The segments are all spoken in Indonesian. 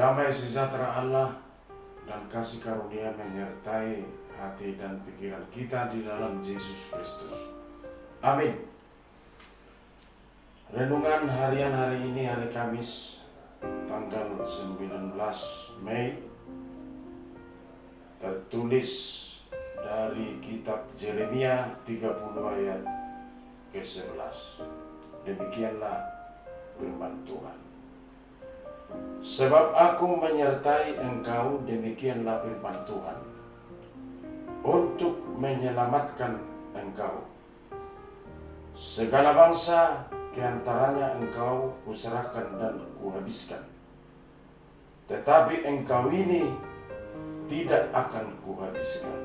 Damai sejahtera Allah dan kasih karunia menyertai hati dan pikiran kita di dalam Yesus Kristus. Amin. Renungan harian hari ini, hari Kamis, tanggal 19 Mei, tertulis dari kitab Yeremia 30 ayat ke-11. Demikianlah firman Tuhan. Sebab aku menyertai engkau, demikianlah firman Tuhan, untuk menyelamatkan engkau. Segala bangsa keantaranya engkau kuserahkan dan kuhabiskan, tetapi engkau ini tidak akan kuhabiskan.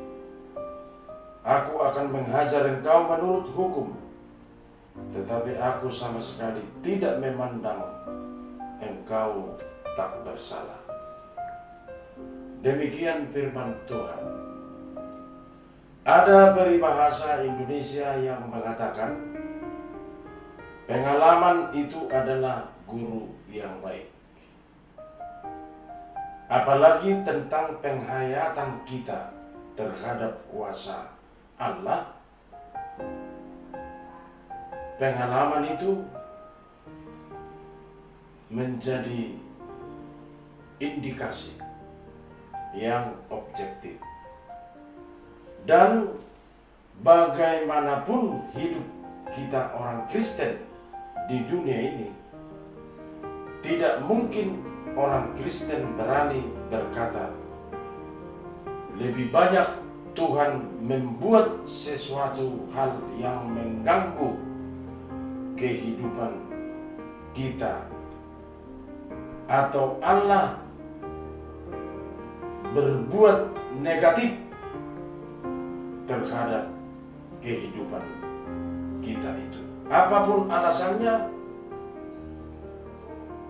Aku akan menghajar engkau menurut hukum, tetapi aku sama sekali tidak memandang engkau tak bersalah. Demikian firman Tuhan. Ada peribahasa Indonesia yang mengatakan, pengalaman itu adalah guru yang baik. Apalagi tentang penghayatan kita terhadap kuasa Allah. Pengalaman itu menjadi indikasi yang objektif. Dan bagaimanapun hidup kita orang Kristen di dunia ini, tidak mungkin orang Kristen berani berkata, lebih banyak Tuhan membuat sesuatu hal yang mengganggu kehidupan kita, atau Allah berbuat negatif terhadap kehidupan kita itu. Apapun alasannya,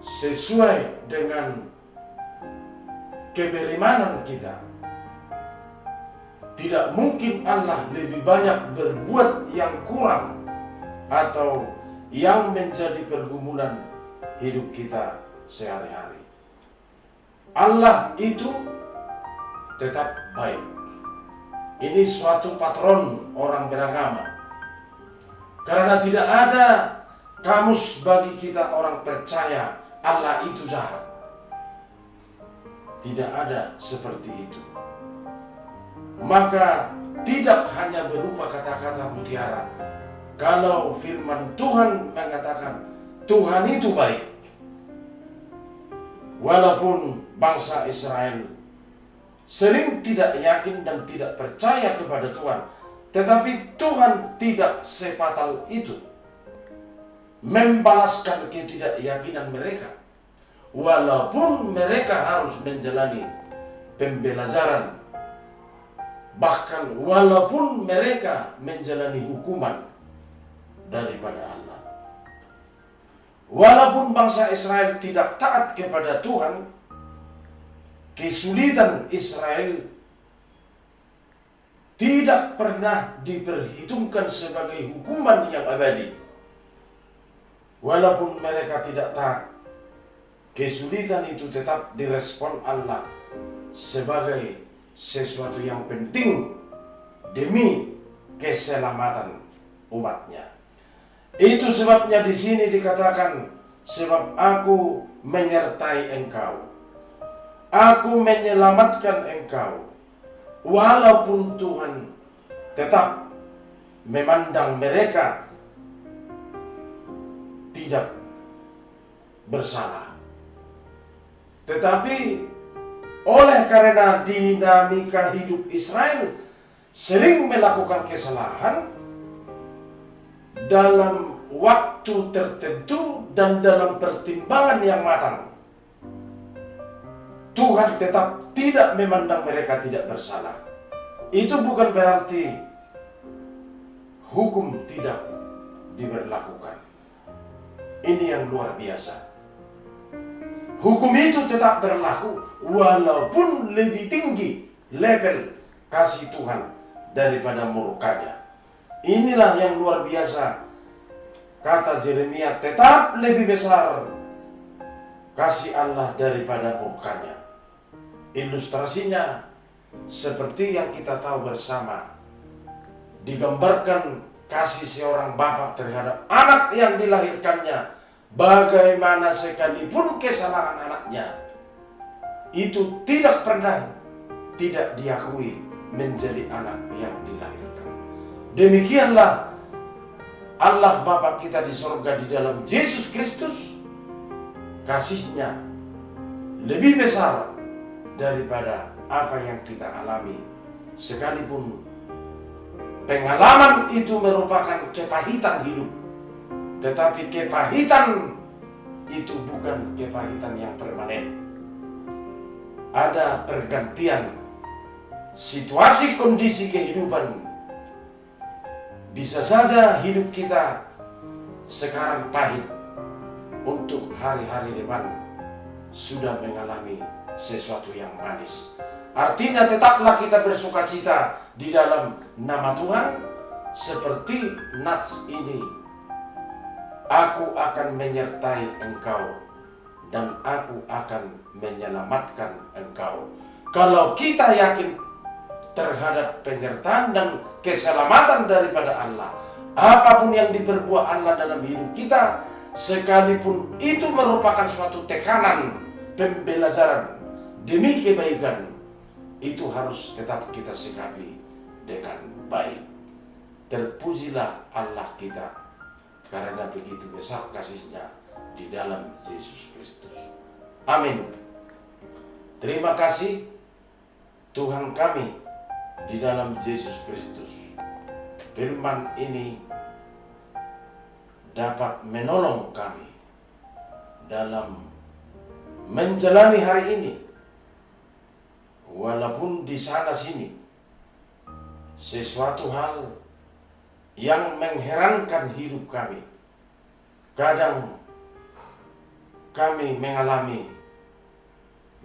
sesuai dengan keberimanan kita, tidak mungkin Allah lebih banyak berbuat yang kurang atau yang menjadi pergumulan hidup kita sehari-hari. Allah itu tetap baik. Ini suatu patron orang beragama. Karena tidak ada kamus bagi kita orang percaya Allah itu jahat. Tidak ada seperti itu. Maka tidak hanya berupa kata-kata mutiara. Kalau firman Tuhan mengatakan Tuhan itu baik, walaupun bangsa Israel sering tidak yakin dan tidak percaya kepada Tuhan, tetapi Tuhan tidak sefatal itu membalaskan ketidakyakinan mereka. Walaupun mereka harus menjalani pembelajaran, bahkan walaupun mereka menjalani hukuman daripada Allah. Walaupun bangsa Israel tidak taat kepada Tuhan, kesulitan Israel tidak pernah diperhitungkan sebagai hukuman yang abadi. Walaupun mereka tidak taat, kesulitan itu tetap direspon Allah sebagai sesuatu yang penting demi keselamatan umatnya. Itu sebabnya di sini dikatakan, sebab aku menyertai engkau, aku menyelamatkan engkau. Walaupun Tuhan tetap memandang mereka tidak bersalah, tetapi oleh karena dinamika hidup Israel sering melakukan kesalahan dalam waktu tertentu dan dalam pertimbangan yang matang, Tuhan tetap tidak memandang mereka tidak bersalah. Itu bukan berarti hukum tidak diberlakukan. Ini yang luar biasa. Hukum itu tetap berlaku walaupun lebih tinggi level kasih Tuhan daripada murkanya. Inilah yang luar biasa. Kata Yeremia, tetap lebih besar kasih Allah daripada murkanya. Ilustrasinya seperti yang kita tahu bersama, digambarkan kasih seorang bapak terhadap anak yang dilahirkannya. Bagaimana sekalipun kesalahan anaknya, itu tidak pernah tidak diakui menjadi anak yang dilahirkan. Demikianlah Allah Bapa kita di sorga di dalam Yesus Kristus, kasihnya lebih besar daripada apa yang kita alami. Sekalipun pengalaman itu merupakan kepahitan hidup, tetapi kepahitan itu bukan kepahitan yang permanen. Ada pergantian situasi kondisi kehidupan. Bisa saja hidup kita sekarang pahit, untuk hari-hari depan sudah mengalami sesuatu yang manis. Artinya tetaplah kita bersuka cita di dalam nama Tuhan, seperti nats ini. Aku akan menyertai engkau dan aku akan menyelamatkan engkau. Kalau kita yakin terhadap penyertaan dan keselamatan daripada Allah, apapun yang diperbuat Allah dalam hidup kita, sekalipun itu merupakan suatu tekanan, pembelajaran demi kebaikan, itu harus tetap kita sikapi dengan baik. Terpujilah Allah kita, karena begitu besar kasih-Nya di dalam Yesus Kristus. Amin. Terima kasih Tuhan kami di dalam Yesus Kristus. Firman ini dapat menolong kami dalam menjalani hari ini. Walaupun di sana sini sesuatu hal yang mengherankan hidup kami. Kadang kami mengalami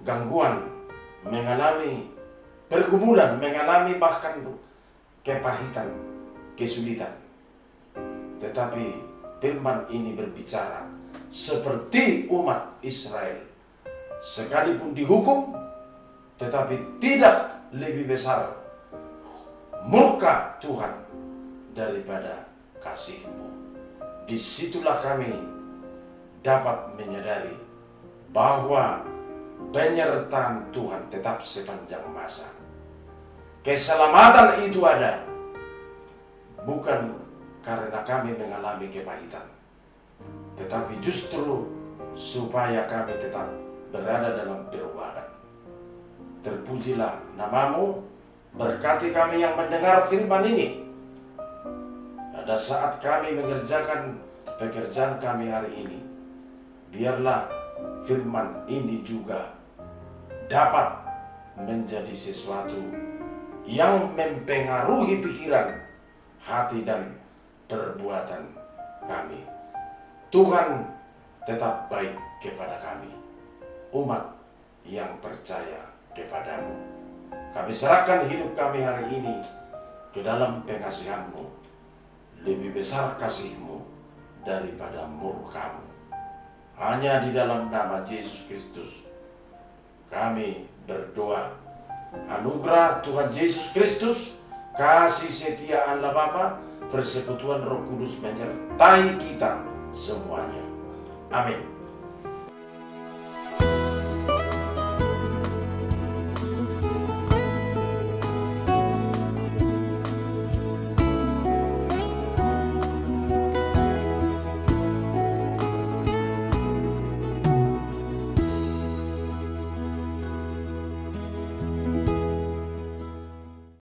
gangguan, mengalami pergumulan, mengalami bahkan kepahitan, kesulitan. Tetapi firman ini berbicara seperti umat Israel, sekalipun dihukum, tetapi tidak lebih besar murka Tuhan daripada kasih-Mu. Disitulah kami dapat menyadari bahwa penyertaan Tuhan tetap sepanjang masa. Keselamatan itu ada bukan karena kami mengalami kepahitan, tetapi justru supaya kami tetap berada dalam perubahan. Terpujilah nama-Mu, berkati kami yang mendengar firman ini. Pada saat kami mengerjakan pekerjaan kami hari ini, biarlah firman ini juga dapat menjadi sesuatu yang mempengaruhi pikiran, hati, dan perbuatan kami. Tuhan tetap baik kepada kami, umat yang percaya kepada-Mu. Kami serahkan hidup kami hari ini ke dalam pengasihan-Mu. Lebih besar kasih-Mu daripada murka-Mu. Hanya di dalam nama Yesus Kristus kami berdoa. Anugerah Tuhan Yesus Kristus, kasih setia Allah Bapa, persekutuan Roh Kudus menyertai kita semuanya. Amin.